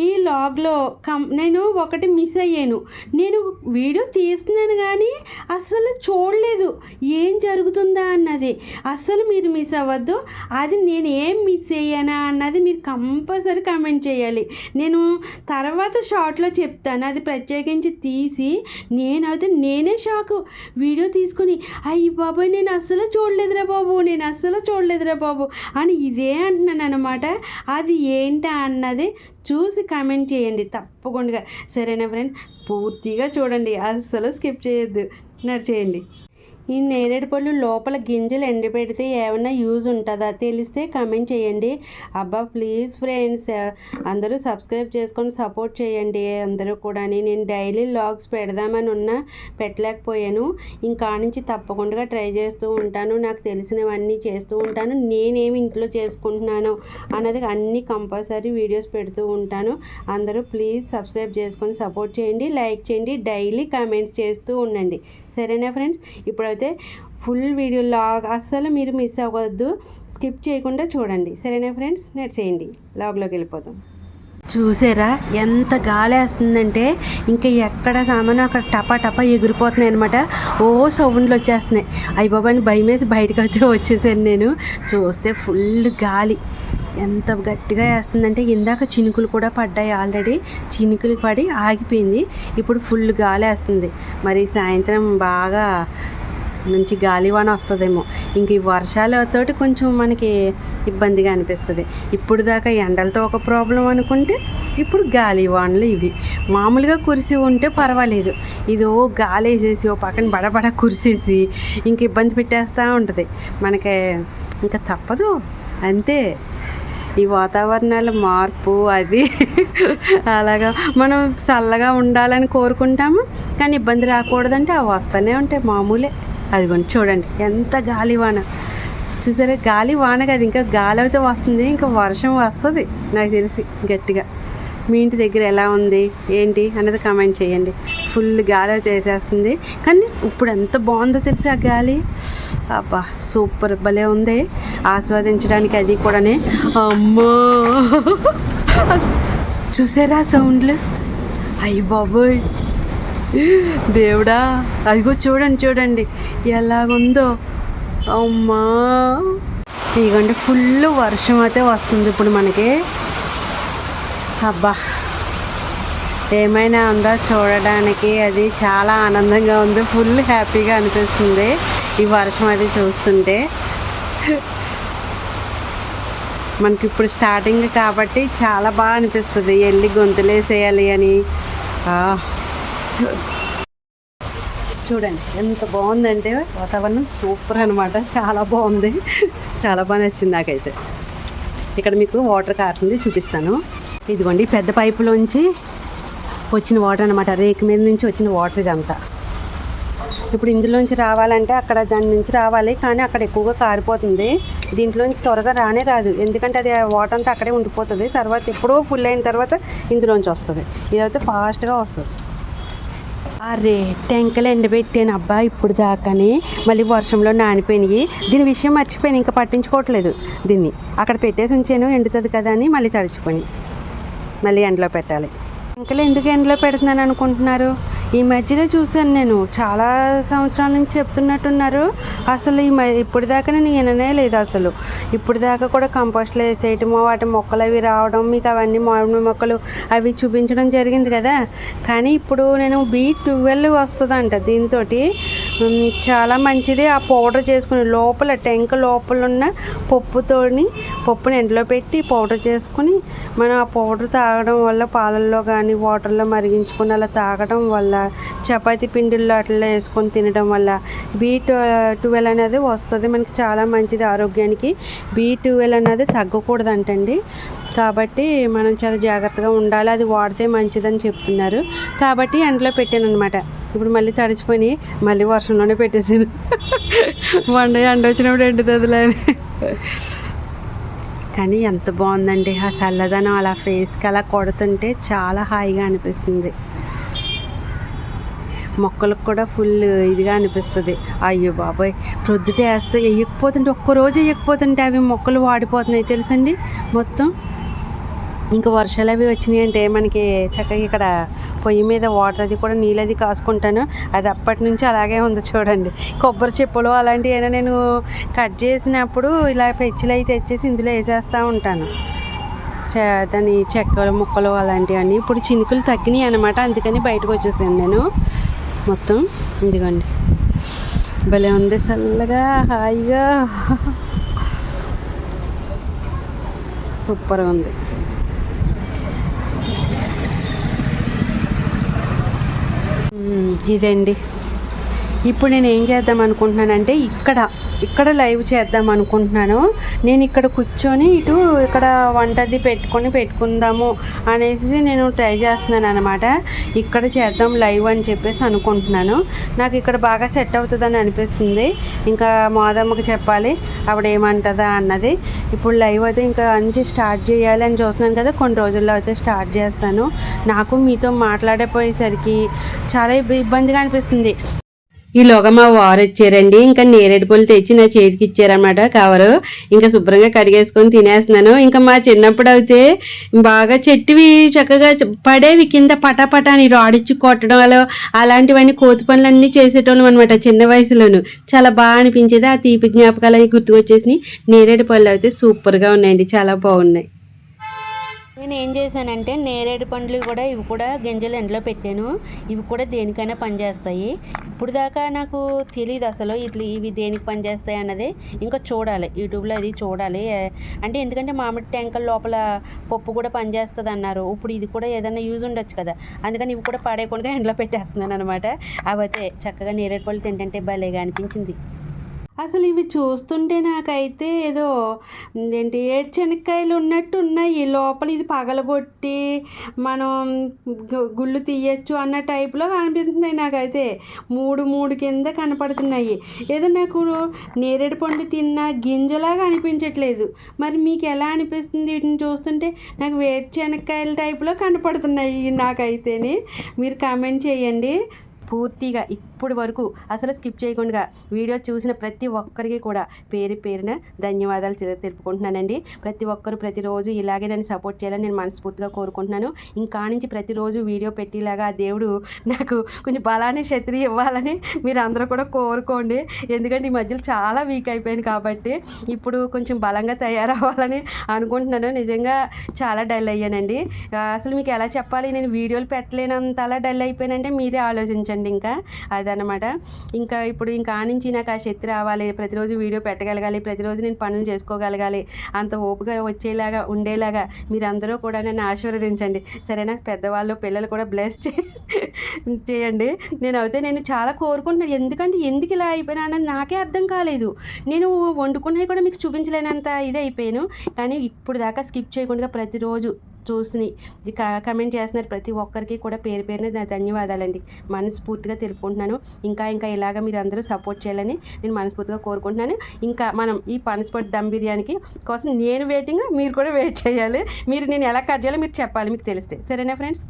ఈ లాగ్లో నేను ఒకటి మిస్ అయ్యాను. నేను వీడియో తీస్తున్నాను కానీ అస్సలు చూడలేదు ఏం జరుగుతుందా అన్నది. అస్సలు మీరు మిస్ అవ్వద్దు. అది నేను ఏం మిస్ అయ్యానా అన్నది మీరు కంపల్సరీ కామెంట్ చేయాలి. నేను తర్వాత షార్ట్లో చెప్తాను. అది ప్రత్యేకించి తీసి నేనే షాకు వీడియో తీసుకుని అయ్యి బాబాయ్ నేను అస్సలు చూడలేదురా బాబు అని ఇదే అంటున్నాను అనమాట. అది ఏంటా అన్నది చూసి కామెంట్ చేయండి తప్పకుండా. సరేనా ఫ్రెండ్, పూర్తిగా చూడండి, అస్సలు స్కిప్ చేయొద్దు, నడిచేయండి. ఈ నేరేడు పళ్ళు లోపల గింజలు ఎండబెడితే ఏమన్నా యూజ్ ఉంటుందా తెలిస్తే కామెంట్ చేయండి. అబ్బా ప్లీజ్ ఫ్రెండ్స్ అందరూ సబ్స్క్రైబ్ చేసుకొని సపోర్ట్ చేయండి అందరూ కూడా. నేను డైలీ వ్లాగ్స్ పెడదామని పెట్టలేకపోయాను. ఇంకా నుంచి తప్పకుండా ట్రై చేస్తూ ఉంటాను. నాకు తెలిసినవన్నీ చేస్తూ ఉంటాను. నేనేమి ఇంట్లో చేసుకుంటున్నాను అన్నది అన్నీ కంపల్సరీ వీడియోస్ పెడుతూ ఉంటాను. అందరూ ప్లీజ్ సబ్స్క్రైబ్ చేసుకొని సపోర్ట్ చేయండి, లైక్ చేయండి, డైలీ కామెంట్స్ చేస్తూ ఉండండి. సరేనా ఫ్రెండ్స్, ఇప్పుడైతే ఫుల్ వీడియో లాగ్ అస్సలు మీరు మిస్ అవ్వద్దు, స్కిప్ చేయకుండా చూడండి. సరేనా ఫ్రెండ్స్, చేయండి, లాగ్లోకి వెళ్ళిపోతాం. చూసారా ఎంత గాలి వేస్తుందంటే ఇంకా ఎక్కడ సామాను అక్కడ టపా ఎగిరిపోతున్నాయి అనమాట. ఓ సౌండ్లు వచ్చేస్తున్నాయి. అయ్య బాబాని భయం వేసి బయటకు అయితే వచ్చేసాను నేను. చూస్తే ఫుల్ గాలి ఎంత గట్టిగా వేస్తుందంటే ఇందాక చినుకులు కూడా పడ్డాయి. ఆల్రెడీ చినుకులు పడి ఆగిపోయింది. ఇప్పుడు ఫుల్ గాలి వేస్తుంది. మరి సాయంత్రం బాగా మంచి గాలివాన వస్తుందేమో. ఇంక ఈ వర్షాలతోటి కొంచెం మనకి ఇబ్బందిగా అనిపిస్తుంది. ఇప్పుడు దాకా ఎండలతో ఒక ప్రాబ్లం అనుకుంటే ఇప్పుడు గాలివానలు ఇవి. మామూలుగా కురిసి ఉంటే పర్వాలేదు, ఇది ఓ గాలి వేసేసి ఓ పక్కన బడబడ కురిసేసి ఇంక ఇబ్బంది పెట్టేస్తూ ఉంటుంది మనకి. ఇంకా తప్పదు అంతే, ఈ వాతావరణాల మార్పు అది అలాగా. మనం చల్లగా ఉండాలని కోరుకుంటాము కానీ ఇబ్బంది రాకూడదంటే అవి వస్తూనే ఉంటాయి, మామూలే. అదిగోండి చూడండి ఎంత గాలివాన చూసారా. గాలివాన కాదు, ఇంకా గాలి అయితే వస్తుంది, ఇంకా వర్షం వస్తుంది నాకు తెలిసి గట్టిగా. మీ ఇంటి దగ్గర ఎలా ఉంది ఏంటి అన్నది కామెంట్ చేయండి. ఫుల్ గాలి అయితే వేసేస్తుంది కానీ ఇప్పుడు ఎంత బాగుందో తెలిసి ఆ గాలి. అబ్బా సూపర్ భలే ఉంది ఆస్వాదించడానికి. అది కూడానే అమ్మో చూసారా సౌండ్లు, అయ్య బాబోయ్ దేవుడా. అదిగో చూడండి ఎలాగుందో. అమ్మా ఇదిగోండి ఫుల్ వర్షం అయితే వస్తుంది ఇప్పుడు మనకి. అబ్బా ఏమైనా ఉందా చూడడానికి, అది చాలా ఆనందంగా ఉంది, ఫుల్ హ్యాపీగా అనిపిస్తుంది ఈ వర్షం అది చూస్తుంటే. మనకి ఇప్పుడు స్టార్టింగ్ కాబట్టి చాలా బాగా అనిపిస్తుంది, వెళ్ళి గొంతులేసేయాలి అని. చూడండి ఎంత బాగుందంటే వాతావరణం సూపర్ అనమాట, చాలా బాగుంది, చాలా బాగా నచ్చింది నాకైతే. ఇక్కడ మీకు వాటర్ కారుతుంది చూపిస్తాను. ఇదిగోండి పెద్ద పైపులోంచి వచ్చిన వాటర్ అనమాట, రేకు మీద నుంచి వచ్చిన వాటర్ ఇదంతా. ఇప్పుడు ఇందులోంచి రావాలంటే అక్కడ దాని నుంచి రావాలి కానీ అక్కడ ఎక్కువగా కారిపోతుంది. దీంట్లోంచి త్వరగా రాదు, ఎందుకంటే అది వాటర్ అంతా అక్కడే ఉండిపోతుంది. తర్వాత ఎప్పుడో ఫుల్ అయిన తర్వాత ఇందులోంచి వస్తుంది. ఇదైతే ఫాస్ట్గా వస్తుంది. అరే టెంకలు ఎండబెట్టాను అబ్బా ఇప్పుడు దాకానే, మళ్ళీ వర్షంలో నానిపోయినాయి. దీని విషయం మర్చిపోయాను, ఇంకా పట్టించుకోవట్లేదు. దీన్ని అక్కడ పెట్టేసి ఉంచాను, ఎండుతుంది కదా అని మళ్ళీ తడిచిపోయి మళ్ళీ ఎండలో పెట్టాలి. టెంకలు ఎందుకు ఎండలో పెడుతున్నాను అనుకుంటున్నారు? ఈ మధ్యలో చూశాను నేను, చాలా సంవత్సరాల నుంచి చెప్తున్నట్టున్నారు. అసలు ఇప్పుడు దాకా నేను విననే లేదు అసలు. ఇప్పుడు దాకా కూడా కంపోస్ట్లో వేసేయటము, వాటి మొక్కలు అవి రావడం, మీకు అవన్నీ మామిడి మొక్కలు అవి చూపించడం జరిగింది కదా. కానీ ఇప్పుడు నేను B12 వస్తుందంట దీంతో, చాలా మంచిది. ఆ పౌడర్ చేసుకుని లోపల టెంక లోపల ఉన్న పప్పుని ఎండలో పెట్టి పౌడర్ చేసుకుని మనం ఆ పౌడర్ తాగడం వల్ల, పాలల్లో కానీ వాటర్లో మరిగించుకుని అలా తాగడం వల్ల, చపాతీ పిండిల్లో అట్లా వేసుకొని తినడం వల్ల B12 అనేది వస్తుంది మనకి, చాలా మంచిది ఆరోగ్యానికి. B12 అనేది తగ్గకూడదంటండి, కాబట్టి మనం చాలా జాగ్రత్తగా ఉండాలి. అది వాడితే మంచిదని చెప్తున్నారు కాబట్టి ఎండలో పెట్టాను అనమాట. ఇప్పుడు మళ్ళీ తడిచిపోయి మళ్ళీ వర్షంలోనే పెట్టేసాను. ఎండ వచ్చినప్పుడు ఎండుతుందిలే. కానీ ఎంత బాగుందండి ఆ చల్లదనం, అలా ఫేస్కి అలా కొడుతుంటే చాలా హాయిగా అనిపిస్తుంది. మొక్కలకు కూడా ఫుల్ ఇదిగా అనిపిస్తుంది. అయ్యో బాబోయ్ ప్రొద్దుట వేస్తే ఒక్కరోజు వేయకపోతుంటే అవి మొక్కలు వాడిపోతున్నాయి తెలుసండి మొత్తం. ఇంకా వర్షాలు అవి వచ్చినాయి అంటే మనకి చక్కగా ఇక్కడ పొయ్యి మీద వాటర్ అది కూడా నీళ్ళు అది కాసుకుంటాను. అది అప్పటి నుంచి అలాగే ఉంది చూడండి. కొబ్బరి చిప్పలు అలాంటివి అయినా నేను కట్ చేసినప్పుడు ఇలా పెచ్చులు అయితే తెచ్చేసి ఇందులో వేసేస్తూ ఉంటాను. దాని చెక్కలు ముక్కలు అలాంటివన్నీ. ఇప్పుడు చినుకులు తగ్గినాయి అన్నమాట, అందుకని బయటకు వచ్చేసాను నేను. మొత్తం ఇదిగోండి, భలే ఉంది చల్లగా హాయిగా, సూపర్గా ఉంది. ఇదండి. ఇప్పుడు నేను ఏం చేద్దాం అనుకుంటున్నానంటే ఇక్కడ లైవ్ చేద్దాం అనుకుంటున్నాను. నేను ఇక్కడ కూర్చొని ఇక్కడ వంటది పెట్టుకుందాము అనేసి నేను ట్రై చేస్తున్నాను అనమాట. ఇక్కడ చేద్దాం లైవ్ అని చెప్పేసి అనుకుంటున్నాను. నాకు ఇక్కడ బాగా సెట్ అవుతుందని అనిపిస్తుంది. ఇంకా మోదమ్మకి చెప్పాలి ఆవిడ ఏమంటుందా అన్నది. ఇప్పుడు లైవ్ అయితే ఇంకా నుంచి స్టార్ట్ చేయాలి అని చూస్తున్నాను కదా, కొన్ని రోజుల్లో అయితే స్టార్ట్ చేస్తాను. నాకు మీతో మాట్లాడేపోయేసరికి చాలా ఇబ్బందిగా అనిపిస్తుంది. ఈలోగా మా వారు వచ్చారండి. ఇంకా నేరేడు పళ్ళు తెచ్చి నా చేతికి ఇచ్చారనమాట కవరు. ఇంకా శుభ్రంగా కడిగేసుకొని తినేస్తున్నాను. ఇంకా మా చిన్నప్పుడు అయితే బాగా చెట్టువి చక్కగా పడేవి కింద పటాపటా అని రాడిచ్చి కొట్టడం అలాంటివన్నీ కోతి పనులన్నీ చేసేటోళ్ళం అనమాట చిన్న వయసులోను. చాలా బాగా అనిపించేది. ఆ తీపి జ్ఞాపకాలు అవి గుర్తుకొచ్చేసి నేరేడు పళ్ళు అయితే సూపర్గా ఉన్నాయండి, చాలా బాగున్నాయి. నేను ఏం చేశానంటే నేరేడు పండ్లు కూడా ఇవి కూడా గింజలు ఎండలో పెట్టాను. ఇవి కూడా దేనికైనా పనిచేస్తాయి. ఇప్పుడు దాకా నాకు తెలియదు అసలు ఇవి దేనికి పనిచేస్తాయి అన్నది. ఇంకా చూడాలి, యూట్యూబ్లో అది చూడాలి. అంటే ఎందుకంటే మామిడి టెంకల లోపల పప్పు కూడా పనిచేస్తుంది అన్నారు. ఇప్పుడు ఇది కూడా ఏదైనా యూజ్ ఉండొచ్చు కదా, అందుకని ఇవి కూడా పడేయకుండా ఎండలో పెట్టేస్తున్నాను అనమాట. అవి అయితే చక్కగా నేరేడు పళ్ళు తింటుంటే భలేగా అనిపించింది. అసలు ఇవి చూస్తుంటే నాకైతే ఏదో ఏడ్చెనక్కాయలు ఉన్నట్టు ఉన్నాయి. లోపల ఇది పగలగొట్టి మనం గుళ్ళు తీయచ్చు అన్న టైప్లో కనిపిస్తున్నాయి. నాకైతే మూడు కింద కనపడుతున్నాయి. ఏదో నాకు నేరేడు పండు తిన్న గింజలాగా అనిపించట్లేదు. మరి మీకు ఎలా అనిపిస్తుంది? వీటిని చూస్తుంటే నాకు వేరుశనక్కాయల టైప్లో కనపడుతున్నాయి నాకైతేనే. మీరు కామెంట్ చేయండి. పూర్తిగా ఇప్పుడు వరకు అసలు స్కిప్ చేయకుండా వీడియో చూసిన ప్రతి ఒక్కరికి కూడా పేరున ధన్యవాదాలు తెలుపుకుంటున్నానండి. ప్రతి ఒక్కరు ప్రతిరోజు ఇలాగే నన్ను సపోర్ట్ చేయాలని నేను మనస్ఫూర్తిగా కోరుకుంటున్నాను. ఇంకా నుంచి ప్రతిరోజు వీడియో పెట్టేలాగా దేవుడు నాకు కొంచెం బలాన్ని శక్తి ఇవ్వాలని మీరు అందరూ కూడా కోరుకోండి. ఎందుకంటే ఈ మధ్యలో చాలా వీక్ అయిపోయాను కాబట్టి ఇప్పుడు కొంచెం బలంగా తయారవ్వాలని అనుకుంటున్నాను. నిజంగా చాలా డల్ అయ్యానండి. అసలు మీకు ఎలా చెప్పాలి, నేను వీడియోలు పెట్టలేనంత అలా డల్ అయిపోయానంటే మీరే ఆలోచించండి. ఇంకా అదనమాట. ఇప్పుడు నుంచి నాకు ఆ శక్తి రావాలి, ప్రతిరోజు వీడియో పెట్టగలగాలి, ప్రతిరోజు నేను పనులు చేసుకోగలగాలి, అంత ఓపిక వచ్చేలాగా ఉండేలాగా మీరందరూ కూడా నన్ను ఆశీర్వదించండి, సరేనా? పెద్దవాళ్ళు పిల్లలు కూడా బ్లెస్ చేయండి. నేను చాలా కోరుకుంటున్నాను. ఎందుకు ఇలా అయిపోయినా అన్నది నాకే అర్థం కాలేదు. నేను వండుకున్నవి కూడా మీకు చూపించలేనంత ఇది అయిపోయాను. కానీ ఇప్పుడు దాకా స్కిప్ చేయకుండా ప్రతిరోజు చూసి కమెంట్ చేస్తున్నారు ప్రతి ఒక్కరికి కూడా పేరున నా ధన్యవాదాలండి మనస్ఫూర్తిగా తెలుపుకుంటున్నాను. ఇంకా ఇలాగ మీరు అందరూ సపోర్ట్ చేయాలని నేను మనస్ఫూర్తిగా కోరుకుంటున్నాను. ఇంకా మనం ఈ పనసపొట్టు దమ్ బిర్యానీకి కోసం నేను వెయిటింగ్, మీరు కూడా వెయిట్ చేయాలి. నేను ఎలా కట్ చేయాలో మీరు చెప్పాలి, మీకు తెలిస్తే, సరేనా ఫ్రెండ్స్?